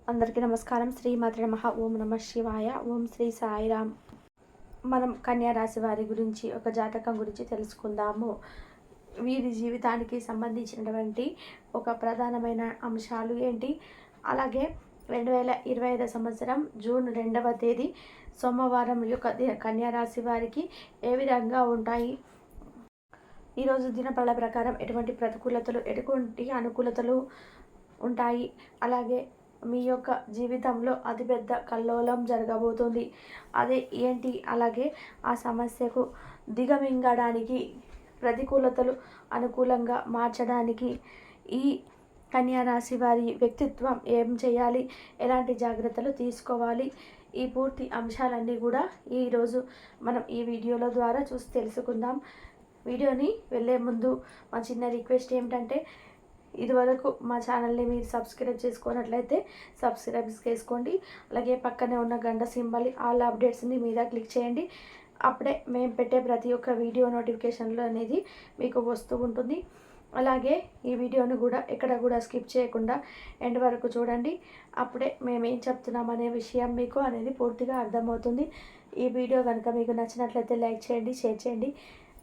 అందరికీ నమస్కారం. శ్రీమాత్రే నమః. ఓం నమః శివాయ. ఓం శ్రీ సాయిరామ్. మనం కన్యా రాశి వారి గురించి ఒక జాతకం గురించి తెలుసుకుందాము. వీరి జీవితానికి సంబంధించినటువంటి ఒక ప్రధానమైన అంశాలు ఏంటి, అలాగే 2025 సంవత్సరం జూన్ 2వ తేదీ సోమవారం యొక్క కన్యా రాశి వారికి ఏ విధంగా ఉంటాయి, ఈరోజు దినఫల ప్రకారం ఎటువంటి ప్రతికూలతలు ఎటువంటి అనుకూలతలు ఉంటాయి, అలాగే మీ యొక్క జీవితంలో అతిపెద్ద కల్లోలం జరగబోతుంది. అదే ఏంటి, అలాగే ఆ సమస్యకు దిగమింగడానికి ప్రతికూలతలు అనుకూలంగా మార్చడానికి ఈ కన్యా రాశి వారి వ్యక్తిత్వం ఏం చేయాలి, ఎలాంటి జాగ్రత్తలు తీసుకోవాలి, ఈ పూర్తి అంశాలన్నీ కూడా ఈరోజు మనం ఈ వీడియోల ద్వారా చూసి తెలుసుకుందాం. వీడియోని వెళ్ళే ముందు మా చిన్న రిక్వెస్ట్ ఏమిటంటే, ఇదివరకు మా ఛానల్ని మీరు సబ్స్క్రైబ్ చేసుకున్నట్లయితే సబ్స్క్రైబ్ చేసుకోండి. అలాగే పక్కనే ఉన్న గంట సింబల్ ఆల్ అప్డేట్స్ని మీద క్లిక్ చేయండి. అప్పుడే మేము పెట్టే ప్రతి ఒక్క వీడియో నోటిఫికేషన్లు అనేది మీకు వస్తూ ఉంటుంది. అలాగే ఈ వీడియోను కూడా ఎక్కడ కూడా స్కిప్ చేయకుండా ఎండ్ వరకు చూడండి. అప్పుడే మేము ఏం చెప్తున్నాం అనే విషయం మీకు అనేది పూర్తిగా అర్థమవుతుంది. ఈ వీడియో కనుక మీకు నచ్చినట్లయితే లైక్ చేయండి, షేర్ చేయండి.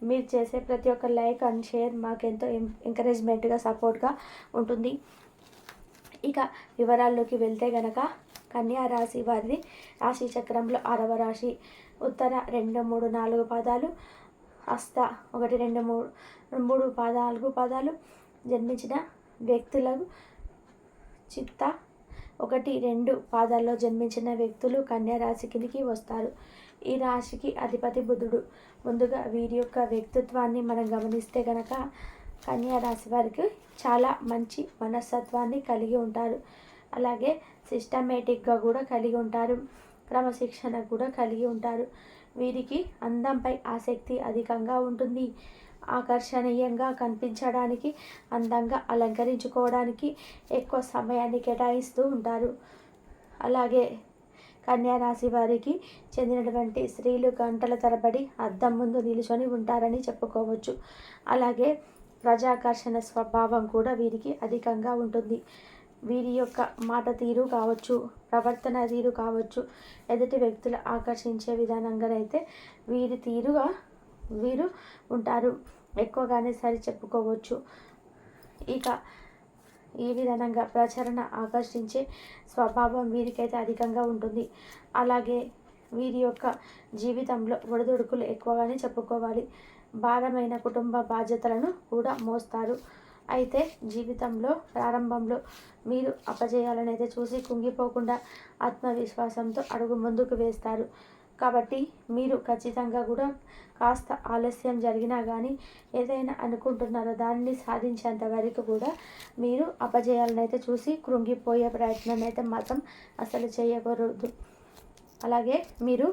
మీరు చేసే ప్రతి ఒక్క లైక్ అండ్ షేర్ మాకెంతో ఎంకరేజ్మెంట్గా సపోర్ట్గా ఉంటుంది. ఇక వివరాల్లోకి వెళ్తే గనక, కన్యా రాశి వారిది రాశి చక్రంలో 6వ రాశి, ఉత్తర 2, 3, 4 పాదాలు, హస్త 1, 2, 3, 4 పాదాలు జన్మించిన వ్యక్తులకు, చిత్త 1, 2 పాదాల్లో జన్మించిన వ్యక్తులు కన్యా రాశి కిందికి వస్తారు. ఈ రాశికి అధిపతి బుధుడు. ముందుగా వీరి యొక్క వ్యక్తిత్వాన్ని మనం గమనిస్తే కనుక, కన్యా రాశి వారికి చాలా మంచి మనస్తత్వాన్ని కలిగి ఉంటారు. అలాగే సిస్టమేటిక్గా కూడా కలిగి ఉంటారు, క్రమశిక్షణ కూడా కలిగి ఉంటారు. వీరికి అందంపై ఆసక్తి అధికంగా ఉంటుంది. ఆకర్షణీయంగా కనిపించడానికి, అందంగా అలంకరించుకోవడానికి ఎక్కువ సమయాన్ని కేటాయిస్తూ ఉంటారు. అలాగే కన్యా రాశి వారికి చెందినటువంటి స్త్రీలు గంటల తరబడి అద్దం ముందు నిలుచొని ఉంటారని చెప్పుకోవచ్చు. అలాగే ప్రజాకర్షణ స్వభావం కూడా వీరికి అధికంగా ఉంటుంది. వీరి యొక్క మాట తీరు కావచ్చు, ప్రవర్తన తీరు కావచ్చు, ఎదుటి వ్యక్తులు ఆకర్షించే విధానంగానైతే వీరి తీరుగా వీరు ఉంటారు, ఎక్కువగానే సరి చెప్పుకోవచ్చు. ఇక ఈ విధంగా ప్రచారణ ఆకర్షించే స్వభావం వీరికైతే అధికంగా ఉంటుంది. అలాగే వీరి యొక్క జీవితంలో ఒడిదుడుకులు ఎక్కువగానే చెప్పుకోవాలి. భారమైన కుటుంబ బాధ్యతలను కూడా మోస్తారు. అయితే జీవితంలో ప్రారంభంలో మీరు అపజయాలను అయితే చూసి కుంగిపోకుండా ఆత్మవిశ్వాసంతో అడుగు ముందుకు వేస్తారు. కాబట్టి మీరు ఖచ్చితంగా కూడా కాస్త ఆలస్యం జరిగినా కానీ ఏదైనా అనుకుంటున్నారో దాన్ని సాధించేంత వరకు కూడా మీరు అపజయాలను అయితే చూసి కృంగిపోయే ప్రయత్నం అయితే మాత్రం అసలు చేయకూడదు. అలాగే మీరు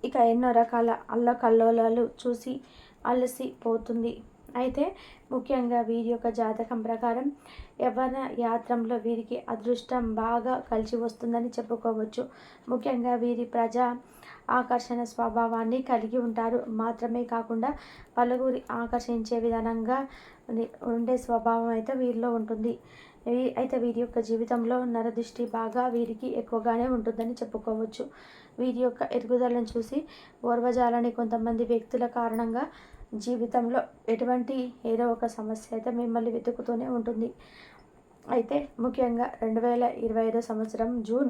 ఇక ఎన్నో రకాల అల్లకల్లోలాలు చూసి అలసిపోతుంది. అయితే ముఖ్యంగా వీరి యొక్క జాతకం ప్రకారం యవ్వన యాత్రంలో వీరికి అదృష్టం బాగా కలిసి వస్తుందని చెప్పుకోవచ్చు. ముఖ్యంగా వీరి ప్రజా ఆకర్షణ స్వభావాన్ని కలిగి ఉంటారు. మాత్రమే కాకుండా పలువురి ఆకర్షించే విధానంగా ఉండే స్వభావం అయితే వీరిలో ఉంటుంది. అయితే వీరి యొక్క జీవితంలో నరదృష్టి బాగా వీరికి ఎక్కువగానే ఉంటుందని చెప్పుకోవచ్చు. వీరి యొక్క ఎదుగుదలను చూసి ఓర్వజాలని కొంతమంది వ్యక్తుల కారణంగా జీవితంలో ఏదో ఒక సమస్య అయితే మిమ్మల్ని వెతుకుతూనే ఉంటుంది. అయితే ముఖ్యంగా 2025 సంవత్సరం జూన్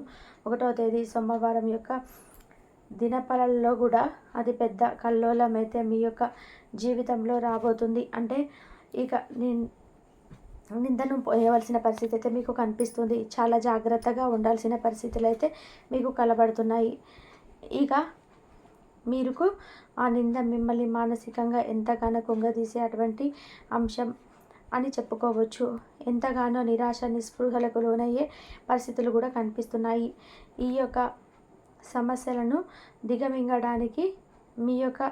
1వ తేదీ సోమవారం యొక్క దినఫలాల్లో కూడా అతిపెద్ద కల్లోలం అయితే మీ యొక్క జీవితంలో రాబోతుంది. అంటే ఇక నిందను పోయవలసిన పరిస్థితి అయితే మీకు కనిపిస్తుంది. చాలా జాగ్రత్తగా ఉండాల్సిన పరిస్థితులు అయితే మీకు కనబడుతున్నాయి. ఇక మీకు ఆ నింద మిమ్మల్ని మానసికంగా ఎంతగానో కుంగదీసే అటువంటి అంశం అని చెప్పుకోవచ్చు. ఎంతగానో నిరాశ నిస్పృహలకు లోనయ్యే పరిస్థితులు కూడా కనిపిస్తున్నాయి. ఈ యొక్క సమస్యలను దిగమింగడానికి మీ యొక్క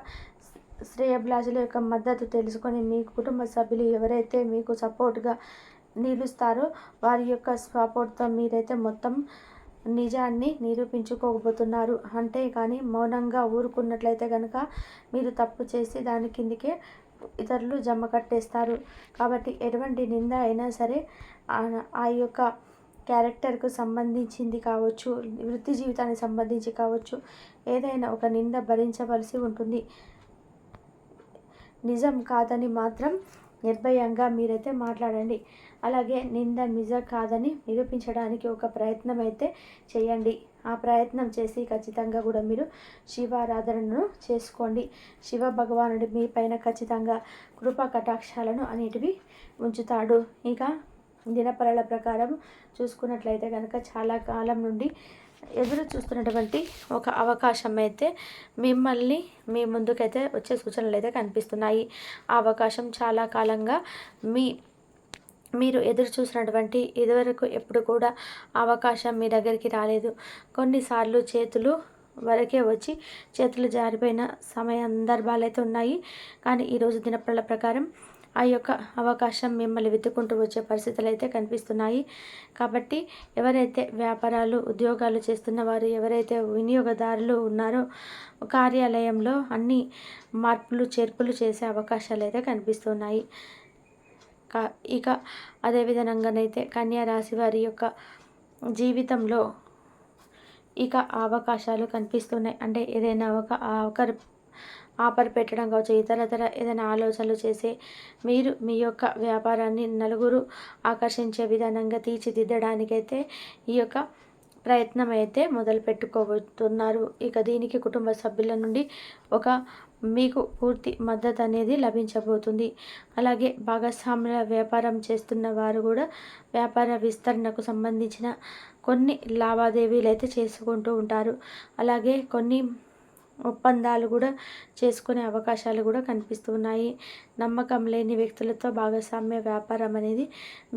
శ్రేయభిలాషుల యొక్క మద్దతు తెలుసుకొని మీ కుటుంబ సభ్యులు ఎవరైతే మీకు సపోర్ట్గా నిలుస్తారో వారి యొక్క సపోర్ట్తో మీరైతే మొత్తం నిజాన్ని నిరూపించుకోబోతున్నారు. అంటే కానీ మౌనంగా ఊరుకున్నట్లయితే కనుక మీరు తప్పు చేసి దాని కిందికే ఇతరులు జమ కట్టేస్తారు. కాబట్టి ఎటువంటి నింద అయినా సరే ఆ యొక్క క్యారెక్టర్కు సంబంధించింది కావచ్చు, వృత్తి జీవితానికి సంబంధించి కావచ్చు, ఏదైనా ఒక నింద భరించవలసి ఉంటుంది. నిజం కాదని మాత్రం నిర్భయంగా మీరైతే మాట్లాడండి. అలాగే నింద నిజం కాదని నిరూపించడానికి ఒక ప్రయత్నం అయితే చేయండి. ఆ ప్రయత్నం చేసి ఖచ్చితంగా కూడా మీరు శివారాధనను చేసుకోండి. శివ భగవానుడి మీ పైన ఖచ్చితంగా కృపా కటాక్షాలను అనేటివి ఉంచుతాడు. ఇక దినఫలాల ప్రకారం చూసుకున్నట్లయితే కనుక చాలా కాలం నుండి ఎదురు చూస్తున్నటువంటి ఒక అవకాశం అయితే మిమ్మల్ని మీ ముందుకైతే వచ్చే సూచనలు అయితే కనిపిస్తున్నాయి. ఆ అవకాశం చాలా కాలంగా మీరు ఎదురు చూసినటువంటి ఇదివరకు ఎప్పుడు కూడా అవకాశం మీ దగ్గరికి రాలేదు. కొన్నిసార్లు చేతులు వరకే వచ్చి చేతులు జారిపోయిన సందర్భాలు అయితే ఉన్నాయి. కానీ ఈరోజు దినఫలాల ప్రకారం ఆ యొక్క అవకాశం మిమ్మల్ని వెతుక్కుంటూ వచ్చే పరిస్థితులు అయితే కనిపిస్తున్నాయి. కాబట్టి ఎవరైతే వ్యాపారాలు ఉద్యోగాలు చేస్తున్న వారు, ఎవరైతే వినియోగదారులు ఉన్నారో కార్యాలయంలో అన్ని మార్పులు చేర్పులు చేసే అవకాశాలు అయితే కనిపిస్తున్నాయి. ఇక అదేవిధంగానైతే కన్యా రాశి వారి యొక్క జీవితంలో ఇక అవకాశాలు కనిపిస్తున్నాయి. అంటే ఏదైనా ఒక ఆఫర్ పెట్టడం కావచ్చు, ఇతర ఏదైనా ఆలోచనలు చేసే మీరు మీ యొక్క వ్యాపారాన్ని నలుగురు ఆకర్షించే విధానంగా తీర్చిదిద్దడానికైతే ఈ యొక్క ప్రయత్నం అయితే మొదలు పెట్టుకోబోతున్నారు. ఇక దీనికి కుటుంబ సభ్యుల నుండి మీకు పూర్తి మద్దతు అనేది లభించబోతుంది. అలాగే భాగస్వామ్య వ్యాపారం చేస్తున్న వారు కూడా వ్యాపార విస్తరణకు సంబంధించిన కొన్ని లావాదేవీలు అయితే చేసుకుంటూ ఉంటారు. అలాగే కొన్ని ఒప్పందాలు కూడా చేసుకునే అవకాశాలు కూడా కనిపిస్తున్నాయి. నమ్మకం లేని వ్యక్తులతో భాగస్వామ్య వ్యాపారం అనేది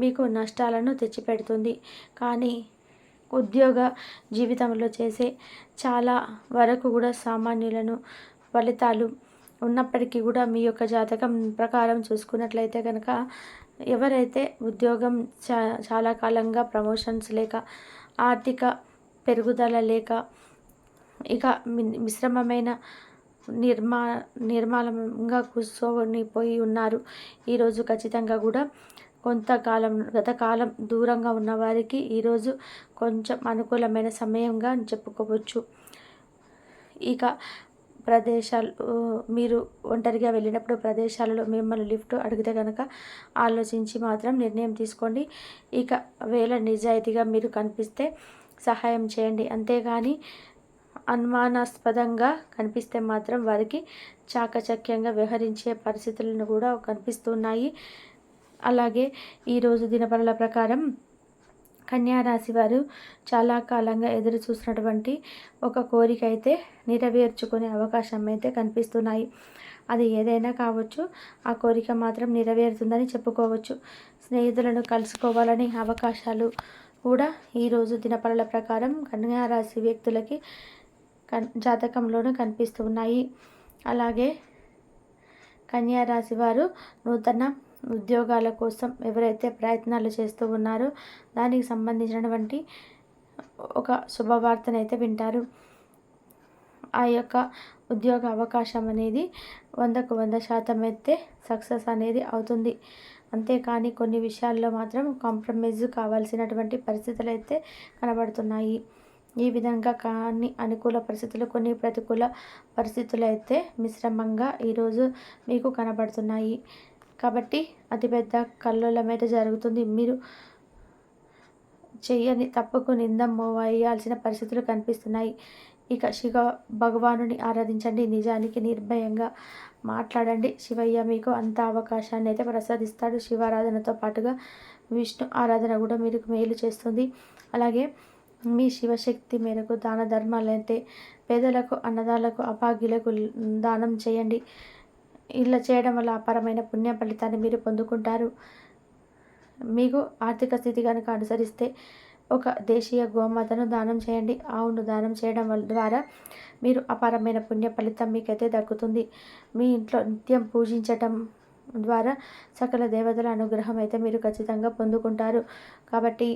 మీకు నష్టాలను తెచ్చిపెడుతుంది. కానీ ఉద్యోగ జీవితంలో చేసే చాలా వరకు కూడా సామాన్యులను ఫలితాలు ఉన్నప్పటికీ కూడా మీ యొక్క జాతకం ప్రకారం చూసుకున్నట్లయితే కనుక ఎవరైతే ఉద్యోగం చాలా కాలంగా ప్రమోషన్స్ లేక, ఆర్థిక పెరుగుదల లేక, ఇక మిశ్రమమైన నిర్మాలంగా కూర్చొనిపోయి ఉన్నారు. ఈరోజు ఖచ్చితంగా కూడా గతకాలం దూరంగా ఉన్న వారికి ఈరోజు కొంచెం అనుకూలమైన సమయంగా చెప్పుకోవచ్చు. ఇక ప్రదేశాలు మీరు ఒంటరిగా వెళ్ళినప్పుడు ప్రదేశాలలో మిమ్మల్ని లిఫ్ట్ అడిగితే కనుక ఆలోచించి మాత్రం నిర్ణయం తీసుకోండి. ఇక నిజాయితీగా మీరు కనిపిస్తే సహాయం చేయండి. అంతేగాని అనుమానాస్పదంగా కనిపిస్తే మాత్రం వారికి చాకచక్యంగా వ్యవహరించే పరిస్థితులను కూడా కనిపిస్తున్నాయి. అలాగే ఈరోజు దినఫలాల ప్రకారం కన్యా రాశి వారు చాలా కాలంగా ఎదురు చూసినటువంటి ఒక కోరిక అయితే నెరవేర్చుకునే అవకాశం అయితే కనిపిస్తున్నాయి. అది ఏదైనా కావచ్చు, ఆ కోరిక మాత్రం నెరవేరుతుందని చెప్పుకోవచ్చు. స్నేహితులను కలుసుకోవాలని అవకాశాలు కూడా ఈరోజు దినఫలాల ప్రకారం కన్యా రాశి వ్యక్తులకి జాతకంలోనూ కనిపిస్తున్నాయి. అలాగే కన్యా రాశి వారు నూతన ఉద్యోగాల కోసం ఎవరైతే ప్రయత్నాలు చేస్తూ ఉన్నారో దానికి సంబంధించినటువంటి ఒక శుభవార్తనైతే వింటారు. ఆ యొక్క ఉద్యోగ అవకాశం అనేది 100కు 100% అయితే సక్సెస్ అనేది అవుతుంది. అంతేకాని కొన్ని విషయాల్లో మాత్రం కాంప్రమైజ్ కావాల్సినటువంటి పరిస్థితులు అయితే కనబడుతున్నాయి. ఈ విధంగా కొన్ని అనుకూల పరిస్థితులు, కొన్ని ప్రతికూల పరిస్థితులు అయితే మిశ్రమంగా ఈరోజు మీకు కనబడుతున్నాయి. కాబట్టి అతిపెద్ద కల్లోలం అయితే జరుగుతుంది. మీరు చెయ్యని తప్పుకు నింద మోయాల్సిన పరిస్థితులు కనిపిస్తున్నాయి. ఇక శివ భగవానుని ఆరాధించండి. నిజానికి నిర్భయంగా మాట్లాడండి. శివయ్య మీకు అంత అవకాశాన్ని అయితే ప్రసాదిస్తాడు. శివారాధనతో పాటుగా విష్ణు ఆరాధన కూడా మీకు మేలు చేస్తుంది. అలాగే మీ శివశక్తి మేరకు దాన ధర్మాలైతే పేదలకు, అన్నదాలకు, అభాగ్యులకు దానం చేయండి. ఇలా చేయడం వల్ల అపారమైన పుణ్య ఫలితాన్ని మీరు పొందుకుంటారు. మీకు ఆర్థిక స్థితి కనుక అనుసరిస్తే ఒక దేశీయ గోమాతను దానం చేయండి. ఆవును దానం చేయడం ద్వారా మీరు అపారమైన పుణ్య ఫలితం మీకైతే దక్కుతుంది. మీ ఇంట్లో నిత్యం పూజించటం ద్వారా సకల దేవతల అనుగ్రహం అయితే మీరు ఖచ్చితంగా పొందుకుంటారు. కాబట్టి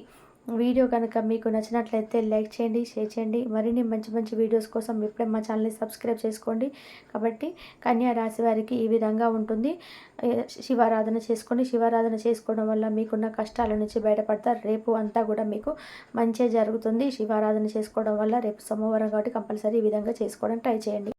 వీడియో కనుక మీకు నచ్చినట్లయితే లైక్ చేయండి, షేర్ చేయండి. మరిన్ని మంచి మంచి వీడియోస్ కోసం ఇప్పుడే మా ఛానల్ని సబ్స్క్రైబ్ చేసుకోండి. కాబట్టి కన్యా రాశి వారికి ఈ విధంగా ఉంటుంది. శివారాధన చేసుకోండి. శివారాధన చేసుకోవడం వల్ల మీకున్న కష్టాల నుంచి బయటపడతారు. రేపు అంతా కూడా మీకు మంచి జరుగుతుంది. శివారాధన చేసుకోవడం వల్ల రేపు సోమవారం కాబట్టి కంపల్సరీ ఈ విధంగా చేసుకోవడానికి ట్రై చేయండి.